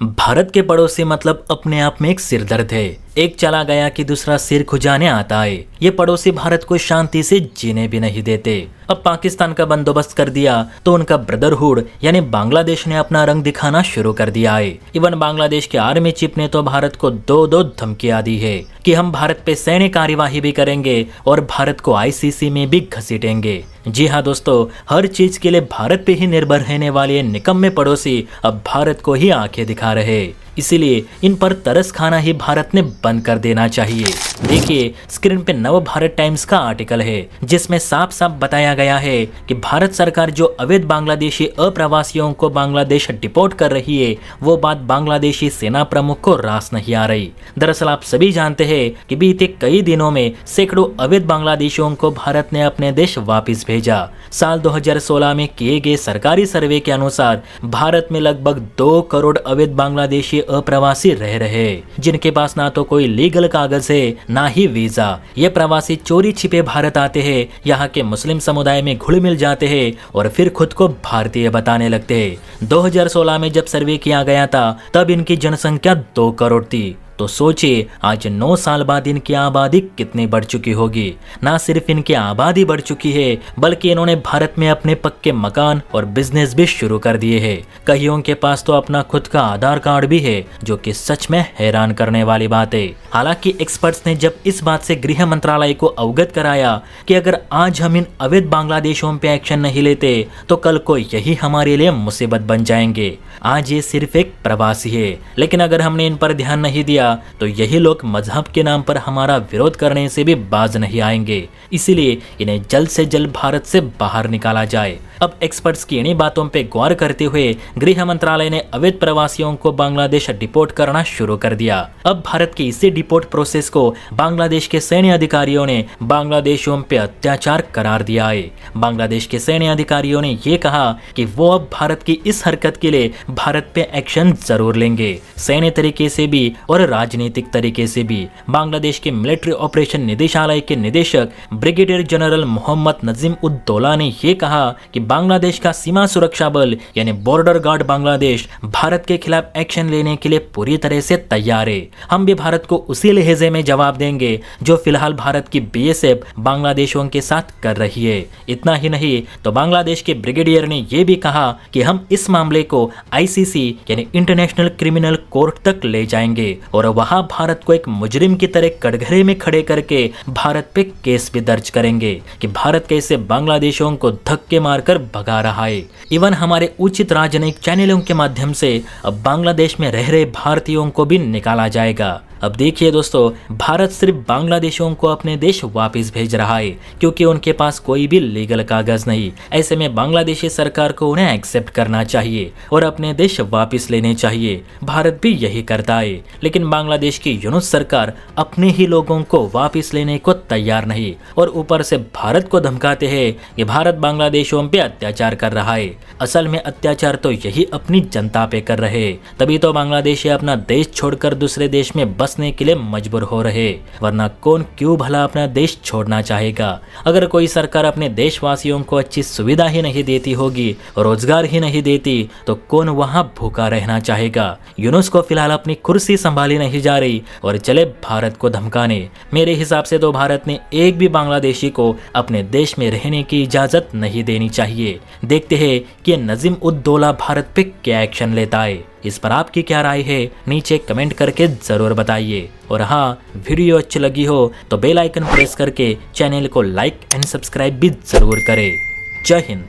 भारत के पड़ोसी मतलब अपने आप में एक सिरदर्द है। एक चला गया कि दूसरा सिर खुजाने आता है। ये पड़ोसी भारत को शांति से जीने भी नहीं देते। अब पाकिस्तान का बंदोबस्त कर दिया तो उनका ब्रदरहुड यानी बांग्लादेश ने अपना रंग दिखाना शुरू कर दिया है। इवन बांग्लादेश के आर्मी चीफ ने तो भारत को दो धमकियां दी है कि हम भारत पे सैन्य कार्यवाही भी करेंगे और भारत को आईसीसी में भी घसीटेंगे। जी हाँ दोस्तों, हर चीज के लिए भारत पे ही निर्भर रहने वाले ये निकम्मे पड़ोसी अब भारत को ही आंखें दिखा रहे। इसीलिए इन पर तरस खाना ही भारत ने बंद कर देना चाहिए। देखिए स्क्रीन पे नव भारत टाइम्स का आर्टिकल है जिसमें साफ साफ बताया गया है कि भारत सरकार जो अवैध बांग्लादेशी अप्रवासियों को बांग्लादेश डिपोर्ट कर रही है वो बात बांग्लादेशी सेना प्रमुख को रास नहीं आ रही। दरअसल आप सभी जानते हैं कि बीते कई दिनों में सैकड़ों अवैध बांग्लादेशियों को भारत ने अपने देश वापिस भेजा। साल 2016 में किए गए सरकारी सर्वे के अनुसार भारत में लगभग 2 करोड़ अवैध बांग्लादेशी अप्रवासी रह रहे जिनके पास ना तो कोई लीगल कागज है ना ही वीजा। ये प्रवासी चोरी छिपे भारत आते हैं, यहाँ के मुस्लिम समुदाय में घुल मिल जाते हैं और फिर खुद को भारतीय बताने लगते हैं। 2016 में जब सर्वे किया गया था तब इनकी जनसंख्या 2 करोड़ थी। तो सोचिए आज 9 साल बाद इनकी आबादी कितनी बढ़ चुकी होगी। ना सिर्फ इनकी आबादी बढ़ चुकी है बल्कि इन्होंने भारत में अपने पक्के मकान और बिजनेस भी शुरू कर दिए हैं। कईयों के पास तो अपना खुद का आधार कार्ड भी है, जो कि सच में हैरान करने वाली बात है। हालांकि एक्सपर्ट्स ने जब इस बात से गृह मंत्रालय को अवगत कराया कि अगर आज हम इन अवैध बांग्लादेशियों पे एक्शन नहीं लेते तो कल को यही हमारे लिए मुसीबत बन जाएंगे। आज ये सिर्फ एक प्रवासी है, लेकिन अगर हमने इन पर ध्यान नहीं दिया तो यही लोग मजहब के नाम पर हमारा विरोध करने से भी बाज नहीं आएंगे। इसीलिए इन्हें जल्द से जल्द भारत से बाहर निकाला जाए। अब एक्सपर्ट्स की इन्हीं बातों पे गौर करते हुए गृह मंत्रालय ने अवैध प्रवासियों को बांग्लादेश डिपोर्ट करना शुरू कर दिया। अब भारत के इसी डिपोर्ट प्रोसेस को बांग्लादेश के सैन्य अधिकारियों ने बांग्लादेशियों पे अत्याचार करार दिया है। बांग्लादेश के सैन्य अधिकारियों ने ये कहा कि वो अब भारत की इस हरकत के लिए भारत पे एक्शन जरूर लेंगे, सैन्य तरीके से भी और राजनीतिक तरीके से भी। बांग्लादेश के मिलिट्री ऑपरेशन निदेशालय के निदेशक ब्रिगेडियर जनरल मोहम्मद नजीम उद दौला ने यह कहा कि बांग्लादेश का सीमा सुरक्षा बल यानी बॉर्डर गार्ड बांग्लादेश भारत के खिलाफ एक्शन लेने के लिए पूरी तरह से तैयार है। हम भी भारत को उसी लहजे में जवाब देंगे जो फिलहाल भारत की बीएसएफ बांग्लादेशियों के साथ कर रही है। इतना ही नहीं तो बांग्लादेश के ब्रिगेडियर ने यह भी कहा कि हम इस मामले को आईसीसी यानी इंटरनेशनल क्रिमिनल कोर्ट तक ले जाएंगे और वहां भारत को एक मुजरिम की तरह कटघरे में खड़े करके भारत पे केस भी दर्ज करेंगे कि भारत कैसे बांग्लादेशियों को धक्के मारकर भगा रहा है। इवन हमारे उचित राजनयिक चैनलों के माध्यम से अब बांग्लादेश में रह रहे भारतीयों को भी निकाला जाएगा। अब देखिए दोस्तों, भारत सिर्फ बांग्लादेशियों को अपने देश वापस भेज रहा है क्योंकि उनके पास कोई भी लीगल कागज नहीं। ऐसे में बांग्लादेशी सरकार को उन्हें एक्सेप्ट करना चाहिए और अपने देश वापस लेने चाहिए। भारत भी यही करता है, लेकिन बांग्लादेश की यूनुस सरकार अपने ही लोगों को वापस लेने को तैयार नहीं और ऊपर से भारत को धमकाते हैं कि भारत बांग्लादेशियों पे अत्याचार कर रहा है। असल में अत्याचार तो यही अपनी जनता पे कर रहे, तभी तो बांग्लादेशी अपना देश छोड़कर दूसरे देश में बसने के लिए मजबूर हो रहे, वरना कौन क्यों भला अपना देश छोड़ना चाहेगा। अगर कोई सरकार अपने देशवासियों को अच्छी सुविधा ही नहीं देती होगी, रोजगार ही नहीं देती, तो कौन वहां भूखा रहना चाहेगा। यूनुस को फिलहाल अपनी कुर्सी संभाली नहीं जा रही और चले भारत को धमकाने। मेरे हिसाब से तो भारत ने एक भी बांग्लादेशी को अपने देश में रहने की इजाजत नहीं देनी चाहिए। देखते हैं कि नजीम उद दौला भारत पे क्या एक्शन लेता है। इस पर आपकी क्या राय है नीचे कमेंट करके जरूर बताइए। और हाँ, वीडियो अच्छी लगी हो तो बेल आइकन प्रेस करके चैनल को लाइक एंड सब्सक्राइब भी जरूर करें। जय हिंद।